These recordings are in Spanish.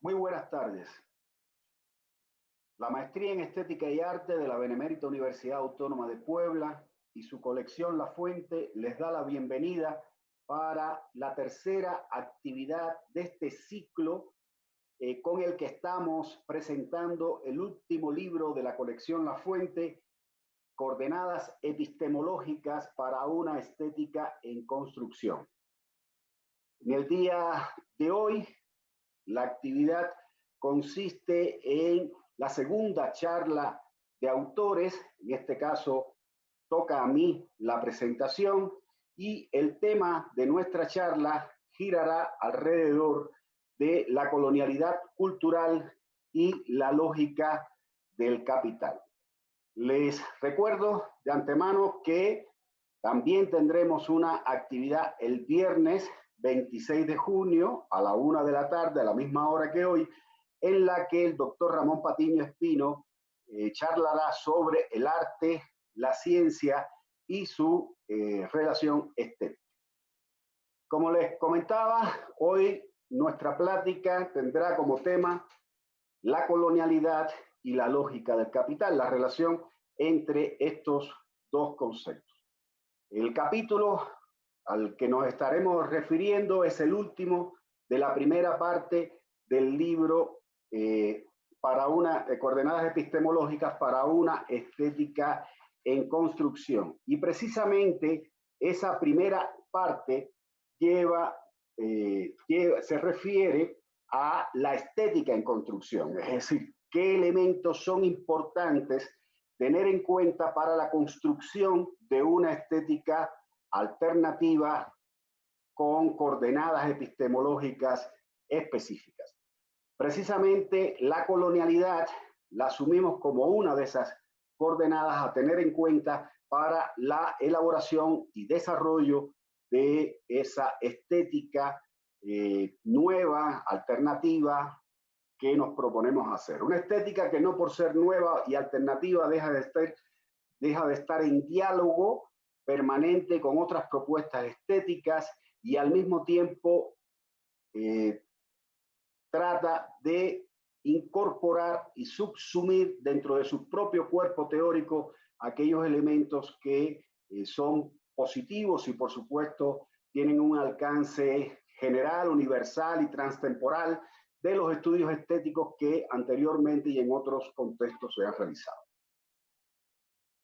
Muy buenas tardes. La maestría en Estética y Arte de la Benemérita Universidad Autónoma de Puebla y su colección La Fuente les da la bienvenida para la tercera actividad de este ciclo con el que estamos presentando el último libro de la colección La Fuente, Coordenadas Epistemológicas para una Estética en Construcción. En el día de hoy, la actividad consiste en la segunda charla de autores, en este caso toca a mí la presentación y el tema de nuestra charla girará alrededor de la colonialidad cultural y la lógica del capital. Les recuerdo de antemano que también tendremos una actividad el viernes 26 de junio a la 1 de la tarde, a la misma hora que hoy, en la que el doctor Ramón Patiño Espino charlará sobre el arte, la ciencia y su relación estética. Como les comentaba, hoy nuestra plática tendrá como tema la colonialidad y la lógica del capital, la relación entre estos dos conceptos. El capítulo al que nos estaremos refiriendo es el último de la primera parte del libro Coordenadas Epistemológicas para una Estética en Construcción. Y precisamente esa primera parte se refiere a la estética en construcción, es decir, qué elementos son importantes tener en cuenta para la construcción de una estética alternativa con coordenadas epistemológicas específicas. Precisamente la colonialidad la asumimos como una de esas coordenadas a tener en cuenta para la elaboración y desarrollo de esa estética nueva, alternativa, que nos proponemos hacer. Una estética que no por ser nueva y alternativa deja de estar en diálogo permanente con otras propuestas estéticas y al mismo tiempo trata de incorporar y subsumir dentro de su propio cuerpo teórico aquellos elementos que son positivos y por supuesto tienen un alcance general, universal y transtemporal de los estudios estéticos que anteriormente y en otros contextos se han realizado.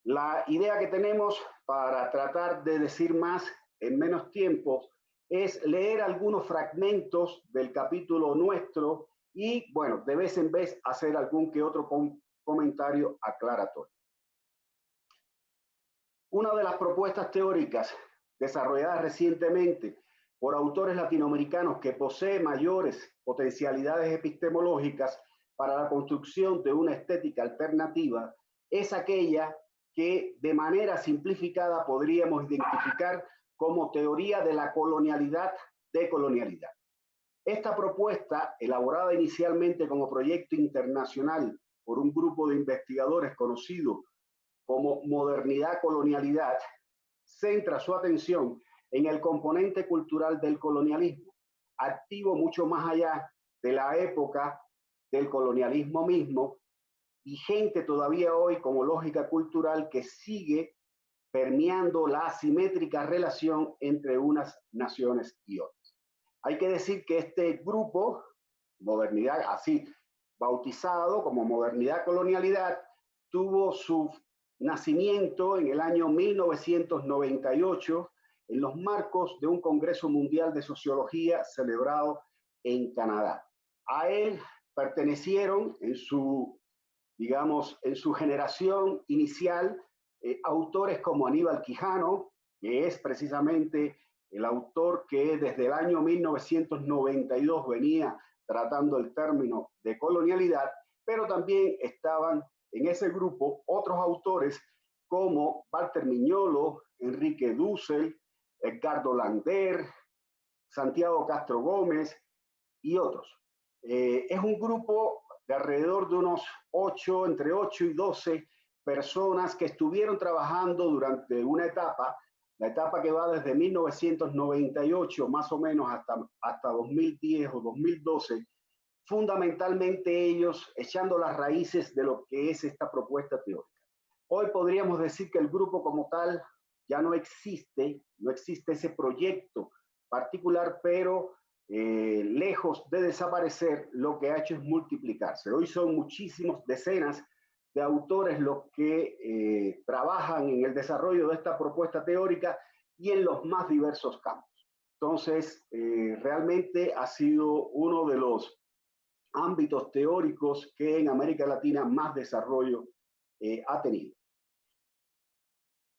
La idea que tenemos para tratar de decir más en menos tiempo es leer algunos fragmentos del capítulo nuestro y, bueno, de vez en vez hacer algún que otro comentario aclaratorio. Una de las propuestas teóricas desarrolladas recientemente por autores latinoamericanos que posee mayores potencialidades epistemológicas para la construcción de una estética alternativa es aquella que de manera simplificada podríamos identificar como teoría de la colonialidad de colonialidad. Esta propuesta, elaborada inicialmente como proyecto internacional por un grupo de investigadores conocido como modernidad-colonialidad, centra su atención en el componente cultural del colonialismo, activo mucho más allá de la época del colonialismo mismo, vigente todavía hoy como lógica cultural que sigue permeando la asimétrica relación entre unas naciones y otras. Hay que decir que este grupo, modernidad, así bautizado como modernidad-colonialidad, tuvo su nacimiento en el año 1998 en los marcos de un Congreso Mundial de Sociología celebrado en Canadá. A él pertenecieron en su, digamos, en su generación inicial autores como Aníbal Quijano, que es precisamente el autor que desde el año 1992 venía tratando el término de colonialidad, pero también estaban en ese grupo otros autores como Walter Miñolo, Enrique Dussel, Edgardo Lander, Santiago Castro Gómez y otros. Es un grupo de alrededor de unos entre 8 y 12 personas que estuvieron trabajando durante una etapa, la etapa que va desde 1998 más o menos hasta 2010 o 2012, fundamentalmente ellos echando las raíces de lo que es esta propuesta teórica. Hoy podríamos decir que el grupo como tal ya no existe ese proyecto particular, pero lejos de desaparecer, lo que ha hecho es multiplicarse. Hoy son muchísimos, decenas de autores los que trabajan en el desarrollo de esta propuesta teórica y en los más diversos campos. Entonces, realmente ha sido uno de los ámbitos teóricos que en América Latina más desarrollo ha tenido.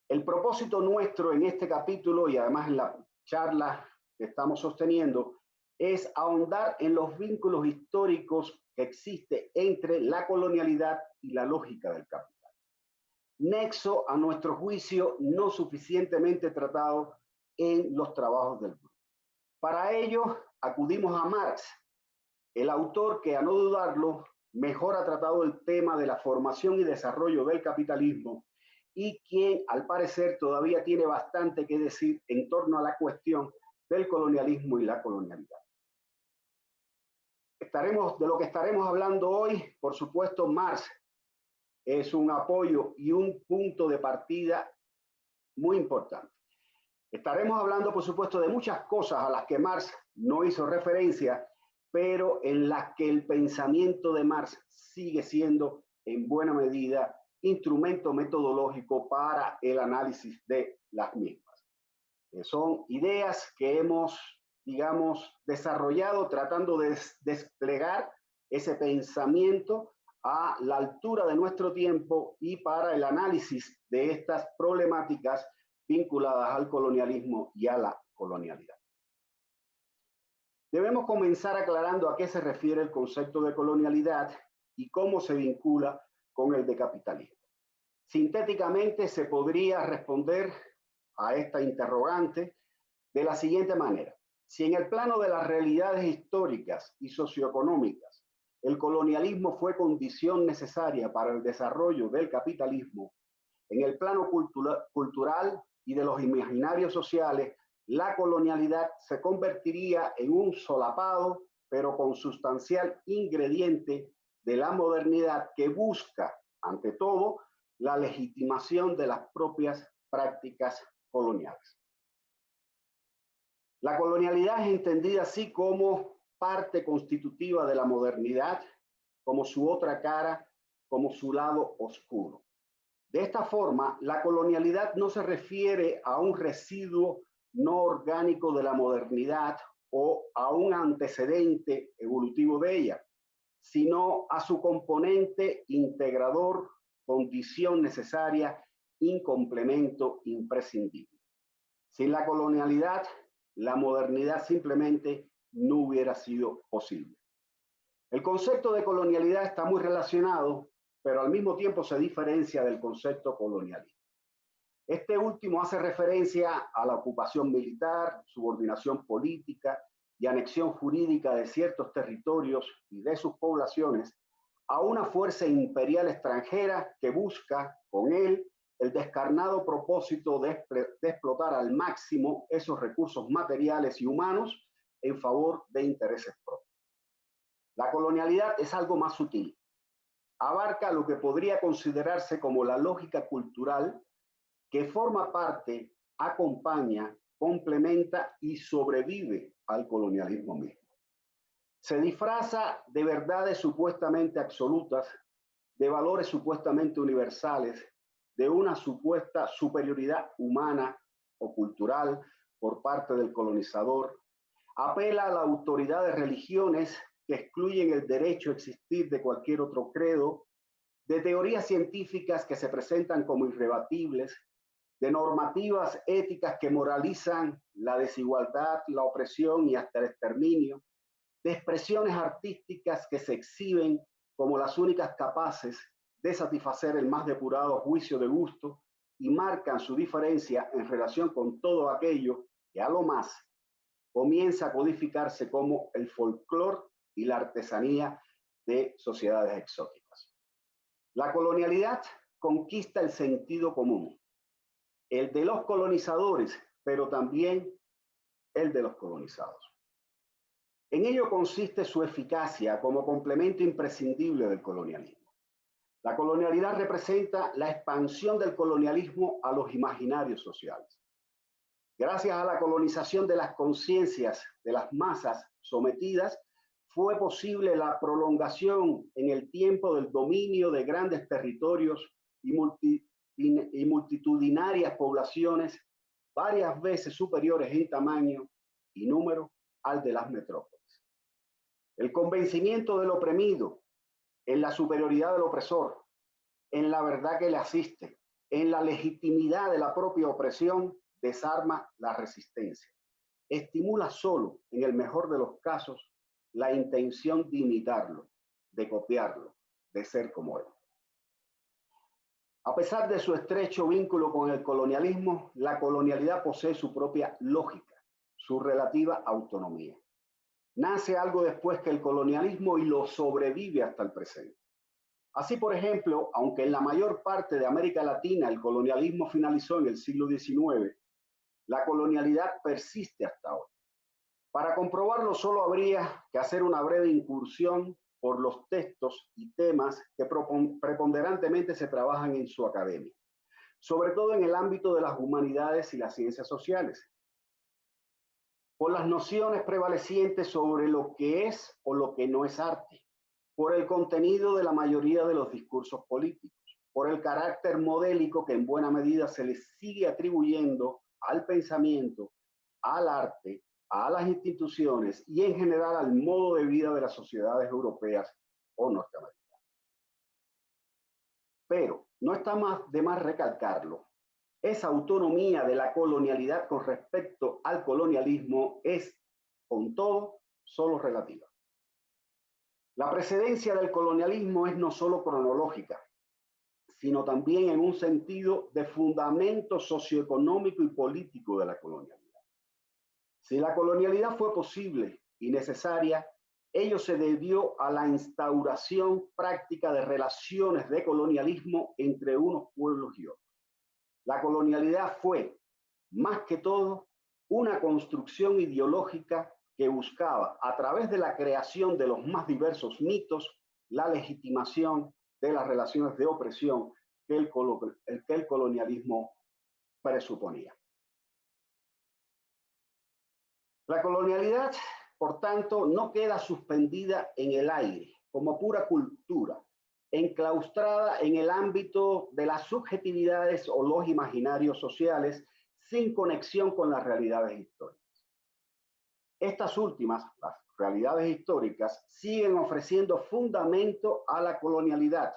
El propósito nuestro en este capítulo y además en la charla que estamos sosteniendo es ahondar en los vínculos históricos que existen entre la colonialidad y la lógica del capital. Nexo, a nuestro juicio, no suficientemente tratado en los trabajos del grupo. Para ello, acudimos a Marx, el autor que, a no dudarlo, mejor ha tratado el tema de la formación y desarrollo del capitalismo y quien, al parecer, todavía tiene bastante que decir en torno a la cuestión del colonialismo y la colonialidad. De lo que estaremos hablando hoy, por supuesto, Marx es un apoyo y un punto de partida muy importante. Estaremos hablando, por supuesto, de muchas cosas a las que Marx no hizo referencia, pero en las que el pensamiento de Marx sigue siendo, en buena medida, instrumento metodológico para el análisis de las mismas. Son ideas que hemos, digamos, desarrollado tratando de desplegar ese pensamiento a la altura de nuestro tiempo y para el análisis de estas problemáticas vinculadas al colonialismo y a la colonialidad. Debemos comenzar aclarando a qué se refiere el concepto de colonialidad y cómo se vincula con el de capitalismo. Sintéticamente se podría responder a esta interrogante de la siguiente manera. Si en el plano de las realidades históricas y socioeconómicas el colonialismo fue condición necesaria para el desarrollo del capitalismo, en el plano cultural y de los imaginarios sociales, la colonialidad se convertiría en un solapado, pero consustancial ingrediente de la modernidad que busca, ante todo, la legitimación de las propias prácticas coloniales. La colonialidad es entendida así como parte constitutiva de la modernidad, como su otra cara, como su lado oscuro. De esta forma, la colonialidad no se refiere a un residuo no orgánico de la modernidad o a un antecedente evolutivo de ella, sino a su componente integrador, condición necesaria, complemento imprescindible. Sin la colonialidad, la modernidad simplemente no hubiera sido posible. El concepto de colonialidad está muy relacionado, pero al mismo tiempo se diferencia del concepto colonialismo. Este último hace referencia a la ocupación militar, subordinación política y anexión jurídica de ciertos territorios y de sus poblaciones a una fuerza imperial extranjera que busca con él el descarnado propósito de explotar al máximo esos recursos materiales y humanos en favor de intereses propios. La colonialidad es algo más sutil. Abarca lo que podría considerarse como la lógica cultural que forma parte, acompaña, complementa y sobrevive al colonialismo mismo. Se disfraza de verdades supuestamente absolutas, de valores supuestamente universales, de una supuesta superioridad humana o cultural por parte del colonizador, apela a la autoridad de religiones que excluyen el derecho a existir de cualquier otro credo, de teorías científicas que se presentan como irrebatibles, de normativas éticas que moralizan la desigualdad, la opresión y hasta el exterminio, de expresiones artísticas que se exhiben como las únicas capaces de satisfacer el más depurado juicio de gusto y marcan su diferencia en relación con todo aquello que a lo más comienza a codificarse como el folclore y la artesanía de sociedades exóticas. La colonialidad conquista el sentido común, el de los colonizadores, pero también el de los colonizados. En ello consiste su eficacia como complemento imprescindible del colonialismo. La colonialidad representa la expansión del colonialismo a los imaginarios sociales. Gracias a la colonización de las conciencias de las masas sometidas, fue posible la prolongación en el tiempo del dominio de grandes territorios y multitudinarias poblaciones varias veces superiores en tamaño y número al de las metrópolis. El convencimiento del oprimido en la superioridad del opresor, en la verdad que le asiste, en la legitimidad de la propia opresión, desarma la resistencia. Estimula solo, en el mejor de los casos, la intención de imitarlo, de copiarlo, de ser como él. A pesar de su estrecho vínculo con el colonialismo, la colonialidad posee su propia lógica, su relativa autonomía. Nace algo después que el colonialismo y lo sobrevive hasta el presente. Así, por ejemplo, aunque en la mayor parte de América Latina el colonialismo finalizó en el siglo XIX, la colonialidad persiste hasta hoy. Para comprobarlo solo habría que hacer una breve incursión por los textos y temas que preponderantemente se trabajan en su academia, sobre todo en el ámbito de las humanidades y las ciencias sociales, por las nociones prevalecientes sobre lo que es o lo que no es arte, por el contenido de la mayoría de los discursos políticos, por el carácter modélico que en buena medida se le sigue atribuyendo al pensamiento, al arte, a las instituciones y en general al modo de vida de las sociedades europeas o norteamericanas. Pero no está de más recalcarlo. Esa autonomía de la colonialidad con respecto al colonialismo es, con todo, solo relativa. La precedencia del colonialismo es no solo cronológica, sino también en un sentido de fundamento socioeconómico y político de la colonialidad. Si la colonialidad fue posible y necesaria, ello se debió a la instauración práctica de relaciones de colonialismo entre unos pueblos y otros. La colonialidad fue, más que todo, una construcción ideológica que buscaba, a través de la creación de los más diversos mitos, la legitimación de las relaciones de opresión que el colonialismo presuponía. La colonialidad, por tanto, no queda suspendida en el aire como pura cultura, enclaustrada en el ámbito de las subjetividades o los imaginarios sociales sin conexión con las realidades históricas. Estas últimas, las realidades históricas, siguen ofreciendo fundamento a la colonialidad,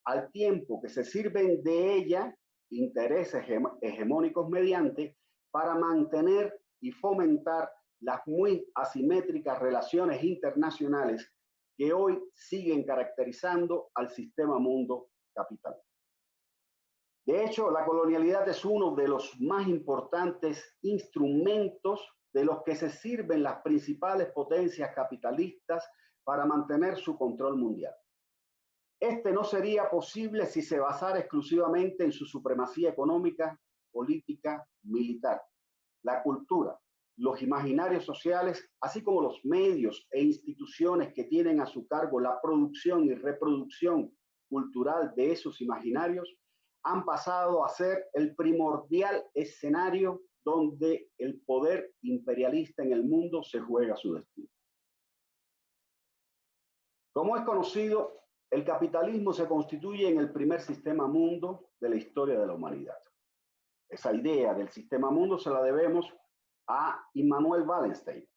al tiempo que se sirven de ella intereses hegemónicos mediante para mantener y fomentar las muy asimétricas relaciones internacionales que hoy siguen caracterizando al sistema mundo capitalista. De hecho, la colonialidad es uno de los más importantes instrumentos de los que se sirven las principales potencias capitalistas para mantener su control mundial. Este no sería posible si se basara exclusivamente en su supremacía económica, política, militar. La cultura, los imaginarios sociales, así como los medios e instituciones que tienen a su cargo la producción y reproducción cultural de esos imaginarios, han pasado a ser el primordial escenario donde el poder imperialista en el mundo se juega su destino. Como es conocido, el capitalismo se constituye en el primer sistema mundo de la historia de la humanidad. Esa idea del sistema mundo se la debemos a Immanuel Wallenstein,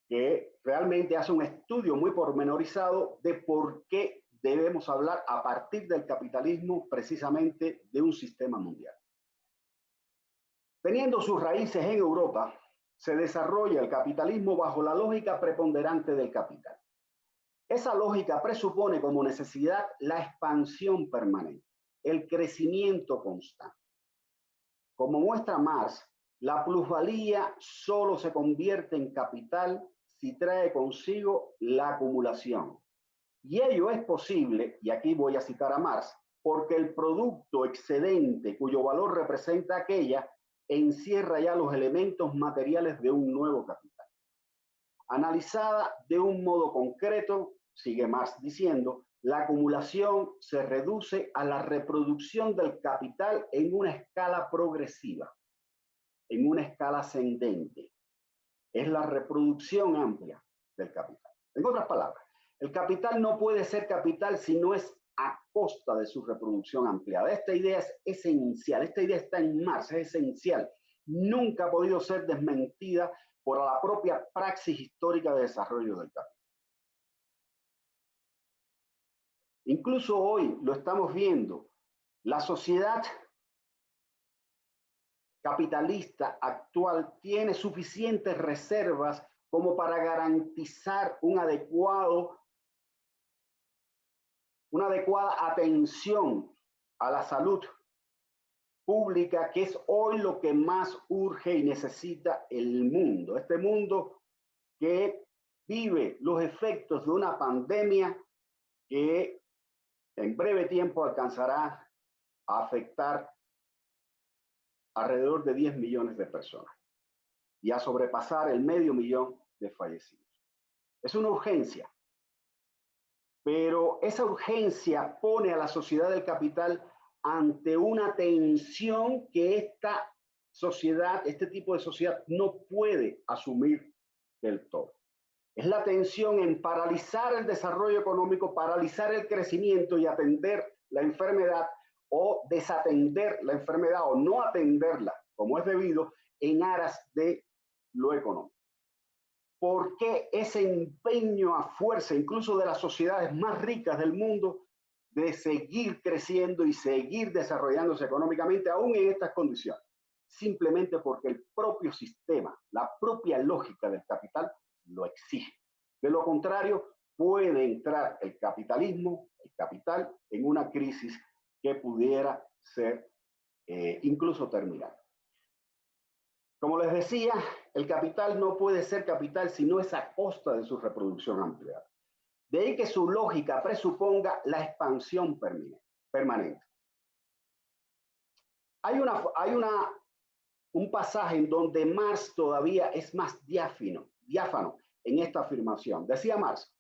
que realmente hace un estudio muy pormenorizado de por qué debemos hablar a partir del capitalismo precisamente de un sistema mundial. Teniendo sus raíces en Europa, se desarrolla el capitalismo bajo la lógica preponderante del capital. Esa lógica presupone como necesidad la expansión permanente, el crecimiento constante. Como muestra Marx, la plusvalía solo se convierte en capital si trae consigo la acumulación. Y ello es posible, y aquí voy a citar a Marx, porque el producto excedente cuyo valor representa aquella encierra ya los elementos materiales de un nuevo capital. Analizada de un modo concreto, sigue Marx diciendo, la acumulación se reduce a la reproducción del capital en una escala progresiva, en una escala ascendente. Es la reproducción amplia del capital. En otras palabras, el capital no puede ser capital si no es a costa de su reproducción ampliada. Esta idea es esencial, esta idea está en Marx, es esencial. Nunca ha podido ser desmentida por la propia praxis histórica de desarrollo del capital. Incluso hoy lo estamos viendo, la sociedad capitalista actual tiene suficientes reservas como para garantizar una adecuada atención a la salud pública, que es hoy lo que más urge y necesita el mundo. Este mundo que vive los efectos de una pandemia que en breve tiempo alcanzará a afectar alrededor de 10 millones de personas y a sobrepasar el 500.000 de fallecidos. Es una urgencia, pero esa urgencia pone a la sociedad del capital ante una tensión que esta sociedad, este tipo de sociedad, no puede asumir del todo. Es la tensión en paralizar el desarrollo económico, paralizar el crecimiento y atender la enfermedad, o desatender la enfermedad o no atenderla como es debido en aras de lo económico. ¿Por qué ese empeño a fuerza, incluso de las sociedades más ricas del mundo, de seguir creciendo y seguir desarrollándose económicamente aún en estas condiciones? Simplemente porque el propio sistema, la propia lógica del capital lo exige. De lo contrario, puede entrar el capitalismo, el capital, en una crisis que pudiera ser incluso terminal. Como les decía, el capital no puede ser capital si no es a costa de su reproducción ampliada. De ahí que su lógica presuponga la expansión permanente. Hay un pasaje en donde Marx todavía es más diáfano en esta afirmación. Decía Marx,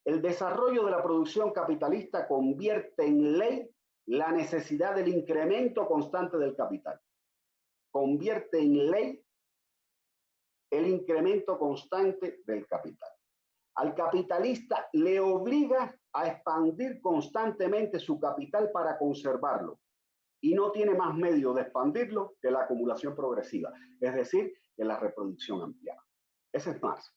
el desarrollo de la producción capitalista convierte en ley la necesidad del incremento constante del capital. Convierte en ley el incremento constante del capital. Al capitalista le obliga a expandir constantemente su capital para conservarlo y no tiene más medio de expandirlo que la acumulación progresiva, es decir, que la reproducción ampliada. Ese es Marx.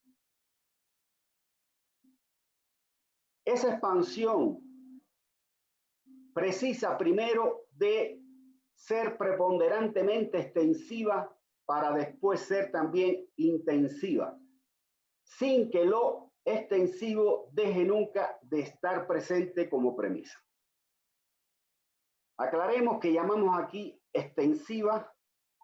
Esa expansión precisa primero de ser preponderantemente extensiva para después ser también intensiva, sin que lo extensivo deje nunca de estar presente como premisa. Aclaremos que llamamos aquí extensiva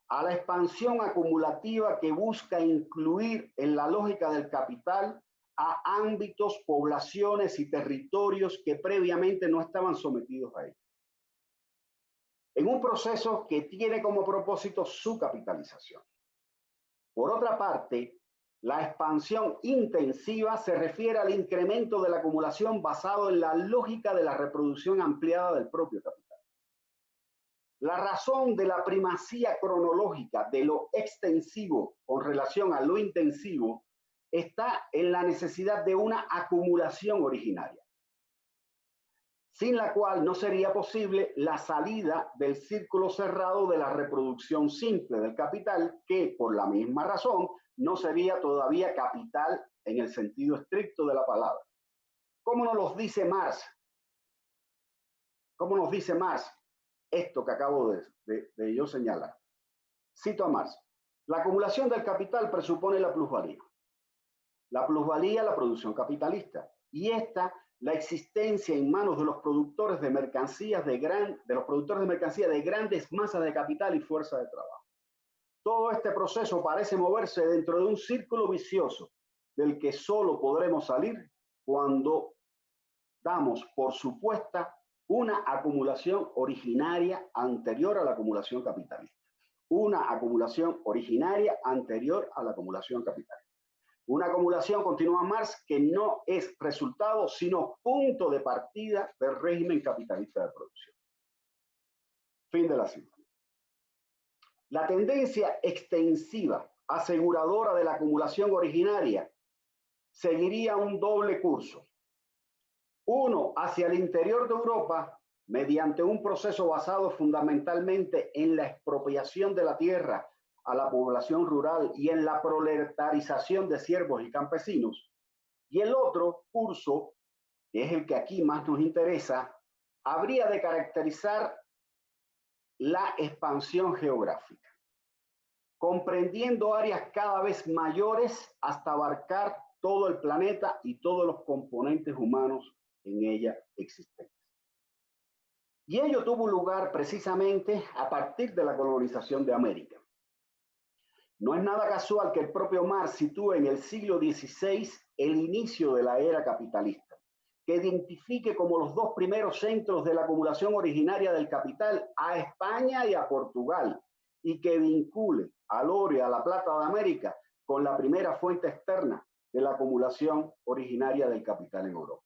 a la expansión acumulativa que busca incluir en la lógica del capital a ámbitos, poblaciones y territorios que previamente no estaban sometidos a ello. En un proceso que tiene como propósito su capitalización. Por otra parte, la expansión intensiva se refiere al incremento de la acumulación basado en la lógica de la reproducción ampliada del propio capital. La razón de la primacía cronológica de lo extensivo con relación a lo intensivo está en la necesidad de una acumulación originaria, sin la cual no sería posible la salida del círculo cerrado de la reproducción simple del capital, que por la misma razón no sería todavía capital en el sentido estricto de la palabra. ¿Cómo nos lo dice Marx? ¿Cómo nos dice Marx esto que acabo de yo señalar? Cito a Marx. La acumulación del capital presupone la plusvalía. La plusvalía, la producción capitalista. Y esta, la existencia en manos de los productores de mercancías de grandes masas de capital y fuerza de trabajo. Todo este proceso parece moverse dentro de un círculo vicioso del que solo podremos salir cuando damos por supuesta una acumulación originaria anterior a la acumulación capitalista. Una acumulación originaria anterior a la acumulación capitalista. Una acumulación, continúa Marx, que no es resultado, sino punto de partida del régimen capitalista de producción. Fin de la cita. La tendencia extensiva, aseguradora de la acumulación originaria, seguiría un doble curso. Uno, hacia el interior de Europa, mediante un proceso basado fundamentalmente en la expropiación de la tierra a la población rural y en la proletarización de siervos y campesinos. Y el otro curso, que es el que aquí más nos interesa, habría de caracterizar la expansión geográfica, comprendiendo áreas cada vez mayores hasta abarcar todo el planeta y todos los componentes humanos en ella existentes. Y ello tuvo lugar precisamente a partir de la colonización de América. No es nada casual que el propio Marx sitúe en el siglo XVI el inicio de la era capitalista, que identifique como los dos primeros centros de la acumulación originaria del capital a España y a Portugal, y que vincule al oro y a la plata de América con la primera fuente externa de la acumulación originaria del capital en Europa.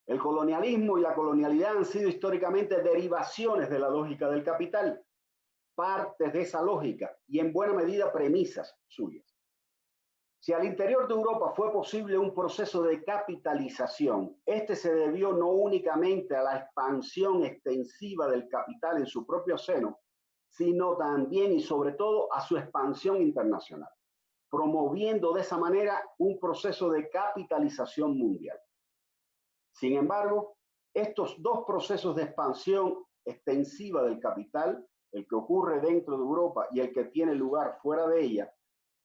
El colonialismo y la colonialidad han sido históricamente derivaciones de la lógica del capital, partes de esa lógica y en buena medida premisas suyas. Si al interior de Europa fue posible un proceso de capitalización, este se debió no únicamente a la expansión extensiva del capital en su propio seno, sino también y sobre todo a su expansión internacional, promoviendo de esa manera un proceso de capitalización mundial. Sin embargo, estos dos procesos de expansión extensiva del capital, el que ocurre dentro de Europa y el que tiene lugar fuera de ella,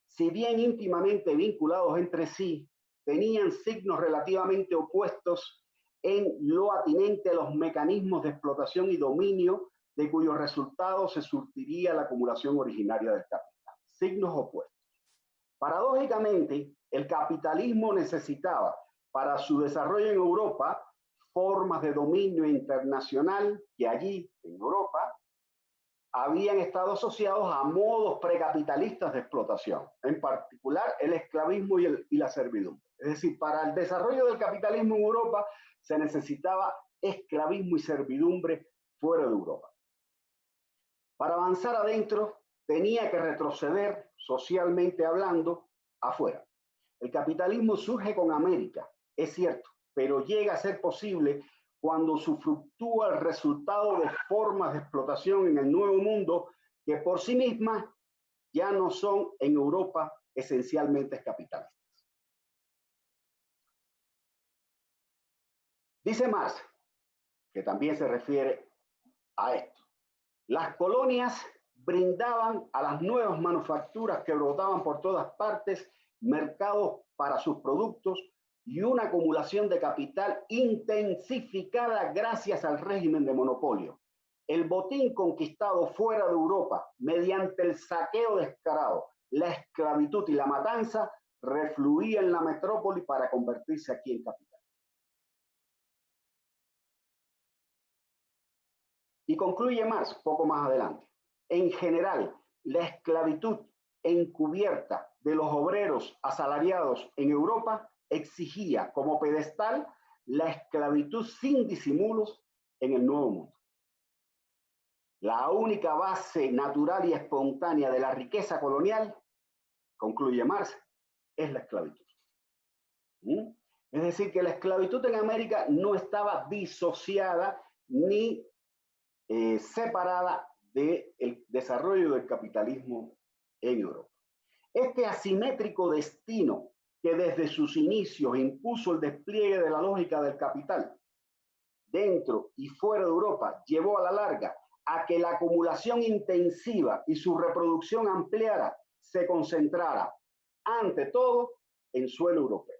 si bien íntimamente vinculados entre sí, tenían signos relativamente opuestos en lo atinente a los mecanismos de explotación y dominio de cuyos resultados se surtiría la acumulación originaria del capital. Signos opuestos. Paradójicamente, el capitalismo necesitaba para su desarrollo en Europa formas de dominio internacional que allí, en Europa, habían estado asociados a modos precapitalistas de explotación, en particular el esclavismo y la servidumbre. Es decir, para el desarrollo del capitalismo en Europa se necesitaba esclavismo y servidumbre fuera de Europa. Para avanzar adentro tenía que retroceder, socialmente hablando, afuera. El capitalismo surge con América, es cierto, pero llega a ser posible cuando usufructúa el resultado de formas de explotación en el Nuevo Mundo que por sí mismas ya no son en Europa esencialmente capitalistas. Dice Marx, que también se refiere a esto, las colonias brindaban a las nuevas manufacturas que brotaban por todas partes mercados para sus productos y una acumulación de capital intensificada gracias al régimen de monopolio. El botín conquistado fuera de Europa mediante el saqueo descarado, la esclavitud y la matanza refluía en la metrópoli para convertirse aquí en capital. Y concluye Marx poco más adelante. En general, la esclavitud encubierta de los obreros asalariados en Europa exigía como pedestal la esclavitud sin disimulos en el Nuevo Mundo. La única base natural y espontánea de la riqueza colonial, concluye Marx, es la esclavitud. Es decir, que la esclavitud en América no estaba disociada ni separada del desarrollo del capitalismo en Europa. Este asimétrico destino que desde sus inicios impuso el despliegue de la lógica del capital dentro y fuera de Europa llevó a la larga a que la acumulación intensiva y su reproducción ampliada se concentrara ante todo en suelo europeo,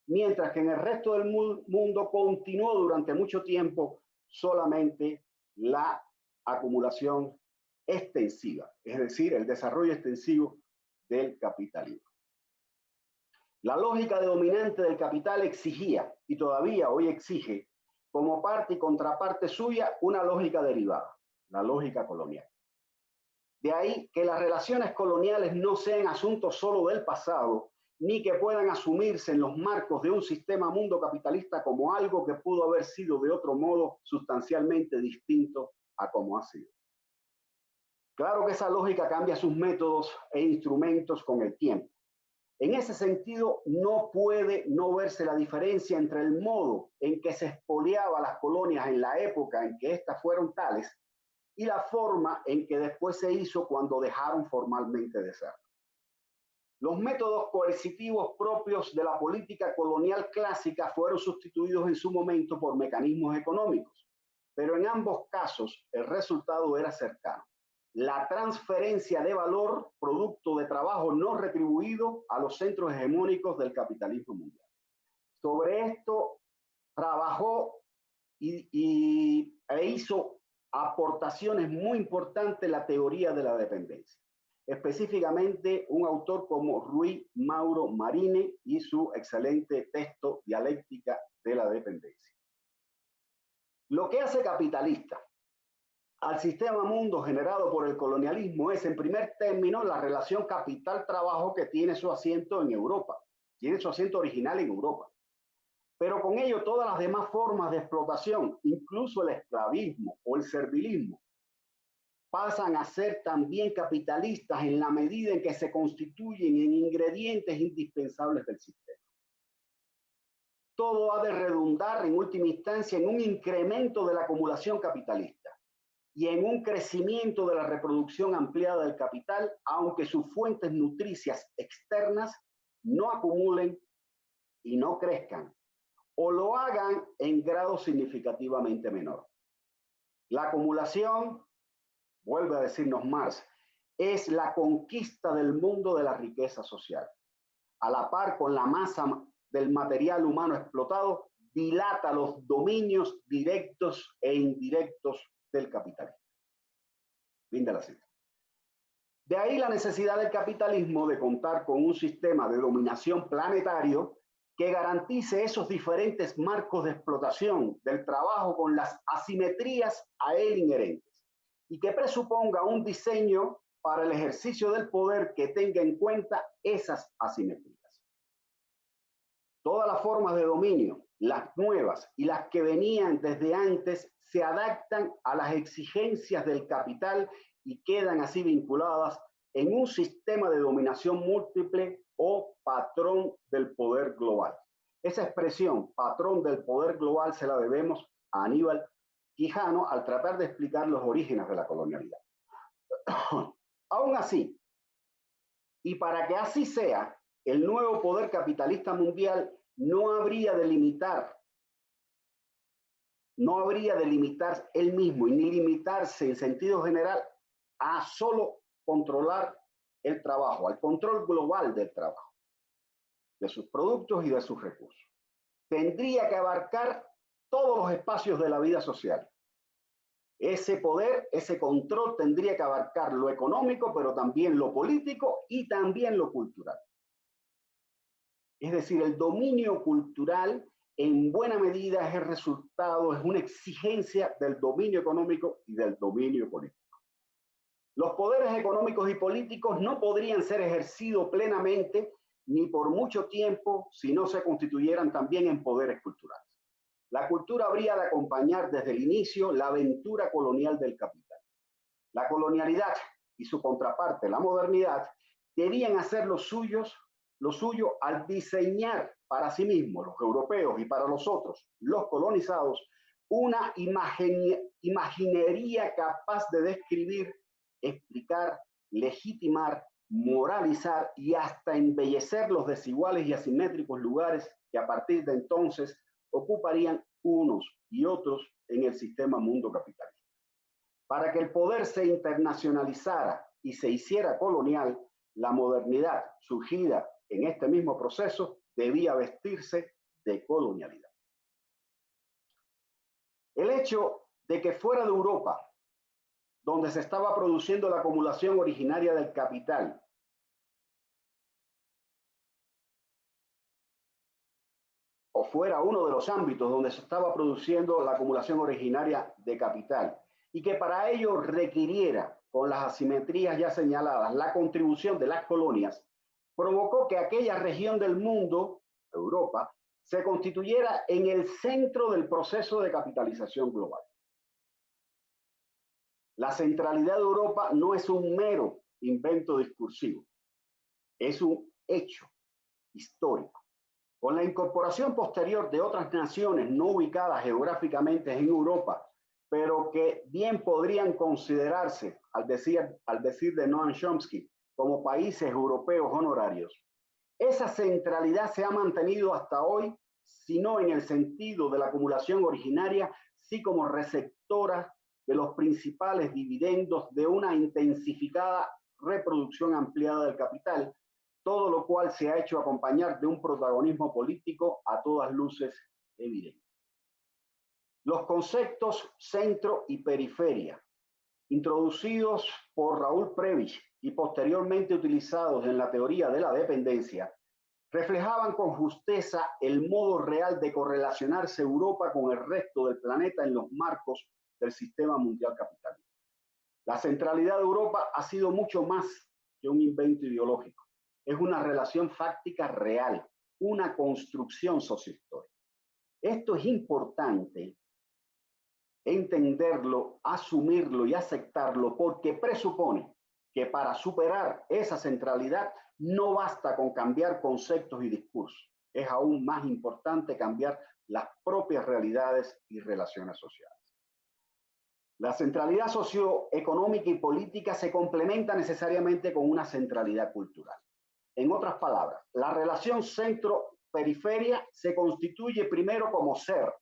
mientras que en el resto del mundo continuó durante mucho tiempo solamente la acumulación extensiva, es decir, el desarrollo extensivo del capitalismo. La lógica dominante del capital exigía, y todavía hoy exige, como parte y contraparte suya, una lógica derivada, la lógica colonial. De ahí que las relaciones coloniales no sean asuntos solo del pasado, ni que puedan asumirse en los marcos de un sistema mundo capitalista como algo que pudo haber sido de otro modo sustancialmente distinto a como ha sido. Claro que esa lógica cambia sus métodos e instrumentos con el tiempo. En ese sentido, no puede no verse la diferencia entre el modo en que se expoliaba las colonias en la época en que éstas fueron tales y la forma en que después se hizo cuando dejaron formalmente de ser. Los métodos coercitivos propios de la política colonial clásica fueron sustituidos en su momento por mecanismos económicos, pero en ambos casos el resultado era cercano: la transferencia de valor producto de trabajo no retribuido a los centros hegemónicos del capitalismo mundial. Sobre esto trabajó e hizo aportaciones muy importantes la teoría de la dependencia, específicamente un autor como Rui Mauro Marini y su excelente texto Dialéctica de la Dependencia. Lo que hace capitalista al sistema mundo generado por el colonialismo es, en primer término, la relación capital-trabajo que tiene su asiento en Europa, tiene su asiento original en Europa. Pero con ello todas las demás formas de explotación, incluso el esclavismo o el servilismo, pasan a ser también capitalistas en la medida en que se constituyen en ingredientes indispensables del sistema. Todo ha de redundar en última instancia en un incremento de la acumulación capitalista y en un crecimiento de la reproducción ampliada del capital, aunque sus fuentes nutricias externas no acumulen y no crezcan, o lo hagan en grado significativamente menor. La acumulación, vuelve a decirnos Marx, es la conquista del mundo de la riqueza social. A la par con la masa del material humano explotado, dilata los dominios directos e indirectos del capitalismo. Fin de la cita. De ahí la necesidad del capitalismo de contar con un sistema de dominación planetario que garantice esos diferentes marcos de explotación del trabajo con las asimetrías a él inherentes y que presuponga un diseño para el ejercicio del poder que tenga en cuenta esas asimetrías. Todas las formas de dominio, las nuevas y las que venían desde antes, se adaptan a las exigencias del capital y quedan así vinculadas en un sistema de dominación múltiple o patrón del poder global. Esa expresión, patrón del poder global, se la debemos a Aníbal Quijano al tratar de explicar los orígenes de la colonialidad. Aún así, y para que así sea, el nuevo poder capitalista mundial no habría de limitar él mismo y ni limitarse en sentido general a solo controlar el trabajo, al control global del trabajo, de sus productos y de sus recursos. Tendría que abarcar todos los espacios de la vida social. Ese poder, ese control tendría que abarcar lo económico, pero también lo político y también lo cultural. Es decir, el dominio cultural en buena medida es el resultado, es una exigencia del dominio económico y del dominio político. Los poderes económicos y políticos no podrían ser ejercidos plenamente ni por mucho tiempo si no se constituyeran también en poderes culturales. La cultura habría de acompañar desde el inicio la aventura colonial del capital. La colonialidad y su contraparte, la modernidad, debían hacer lo suyo al diseñar para sí mismos, los europeos, y para los otros, los colonizados, una imaginería capaz de describir, explicar, legitimar, moralizar y hasta embellecer los desiguales y asimétricos lugares que a partir de entonces ocuparían unos y otros en el sistema mundo capitalista. Para que el poder se internacionalizara y se hiciera colonial, la modernidad surgida en este mismo proceso debía vestirse de colonialidad. El hecho de que fuera de Europa, donde se estaba produciendo la acumulación originaria del capital, o fuera uno de los ámbitos donde se estaba produciendo la acumulación originaria de capital, y que para ello requiriera con las asimetrías ya señaladas, la contribución de las colonias, provocó que aquella región del mundo, Europa, se constituyera en el centro del proceso de capitalización global. La centralidad de Europa no es un mero invento discursivo, es un hecho histórico. Con la incorporación posterior de otras naciones no ubicadas geográficamente en Europa, pero que bien podrían considerarse, al decir de Noam Chomsky, como países europeos honorarios, esa centralidad se ha mantenido hasta hoy, si no en el sentido de la acumulación originaria, sí como receptora de los principales dividendos de una intensificada reproducción ampliada del capital, todo lo cual se ha hecho acompañar de un protagonismo político a todas luces evidente. Los conceptos centro y periferia, introducidos por Raúl Prebisch y posteriormente utilizados en la teoría de la dependencia, reflejaban con justeza el modo real de correlacionarse Europa con el resto del planeta en los marcos del sistema mundial capitalista. La centralidad de Europa ha sido mucho más que un invento ideológico. Es una relación fáctica real, una construcción sociohistórica. Esto es importante entenderlo, asumirlo y aceptarlo, porque presupone que para superar esa centralidad no basta con cambiar conceptos y discursos. Es aún más importante cambiar las propias realidades y relaciones sociales. La centralidad socioeconómica y política se complementa necesariamente con una centralidad cultural. En otras palabras, la relación centro-periferia se constituye primero como ser,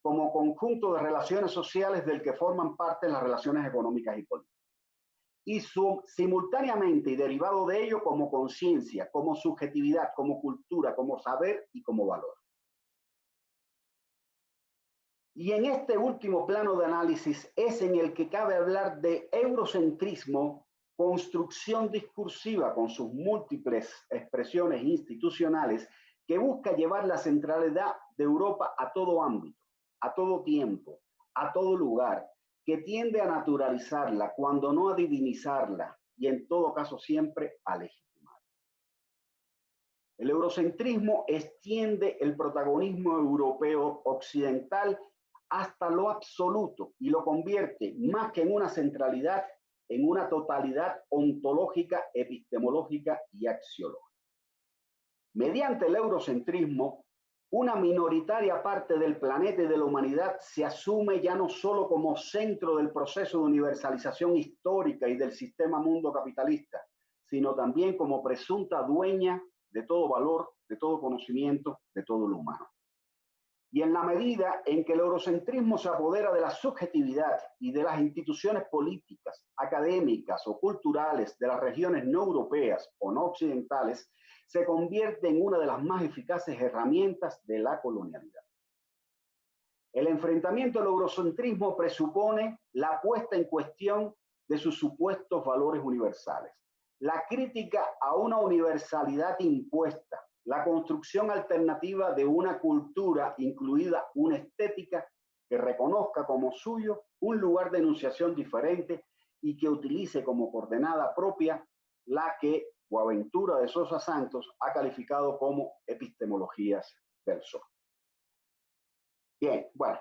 como conjunto de relaciones sociales del que forman parte las relaciones económicas y políticas. Y simultáneamente y derivado de ello como conciencia, como subjetividad, como cultura, como saber y como valor. Y en este último plano de análisis es en el que cabe hablar de eurocentrismo, construcción discursiva con sus múltiples expresiones institucionales que busca llevar la centralidad de Europa a todo ámbito, a todo tiempo, a todo lugar, que tiende a naturalizarla, cuando no a divinizarla, y en todo caso siempre a legitimar. El eurocentrismo extiende el protagonismo europeo occidental hasta lo absoluto y lo convierte más que en una centralidad, en una totalidad ontológica, epistemológica y axiológica. Mediante el eurocentrismo, una minoritaria parte del planeta y de la humanidad se asume ya no solo como centro del proceso de universalización histórica y del sistema mundo capitalista, sino también como presunta dueña de todo valor, de todo conocimiento, de todo lo humano. Y en la medida en que el eurocentrismo se apodera de la subjetividad y de las instituciones políticas, académicas o culturales de las regiones no europeas o no occidentales, se convierte en una de las más eficaces herramientas de la colonialidad. El enfrentamiento al eurocentrismo presupone la puesta en cuestión de sus supuestos valores universales, la crítica a una universalidad impuesta, la construcción alternativa de una cultura, incluida una estética, que reconozca como suyo un lugar de enunciación diferente y que utilice como coordenada propia la que Boaventura de Sosa Santos ha calificado como epistemologías del sol. Bien, bueno,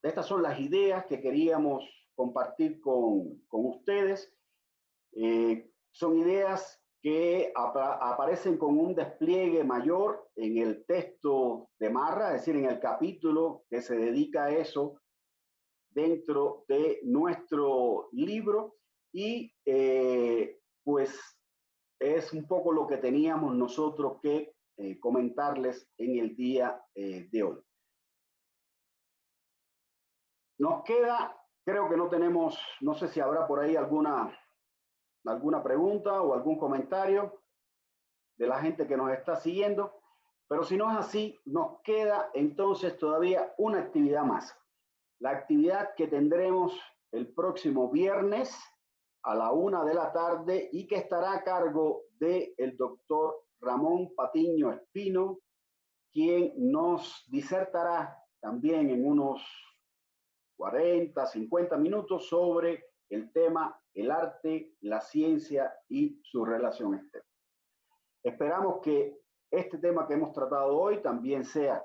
estas son las ideas que queríamos compartir con ustedes. Son ideas que aparecen con un despliegue mayor en el texto de Marra, es decir, en el capítulo que se dedica a eso dentro de nuestro libro, y pues es un poco lo que teníamos nosotros que comentarles en el día de hoy. Nos queda, creo que no tenemos, no sé si habrá por ahí alguna pregunta o algún comentario de la gente que nos está siguiendo, pero si no es así, nos queda entonces todavía una actividad más. La actividad que tendremos el próximo viernes a la 1 de la tarde y que estará a cargo del doctor Ramón Patiño Espino, quien nos disertará también en unos 40, 50 minutos sobre el tema el arte, la ciencia y su relación externa. Esperamos que este tema que hemos tratado hoy también sea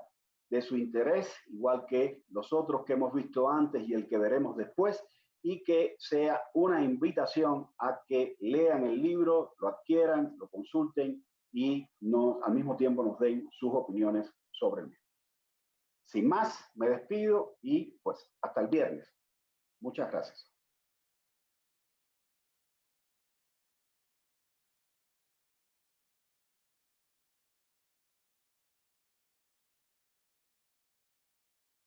de su interés, igual que los otros que hemos visto antes y el que veremos después, y que sea una invitación a que lean el libro, lo adquieran, lo consulten y al mismo tiempo nos den sus opiniones sobre el mismo. Sin más, me despido y pues hasta el viernes. Muchas gracias.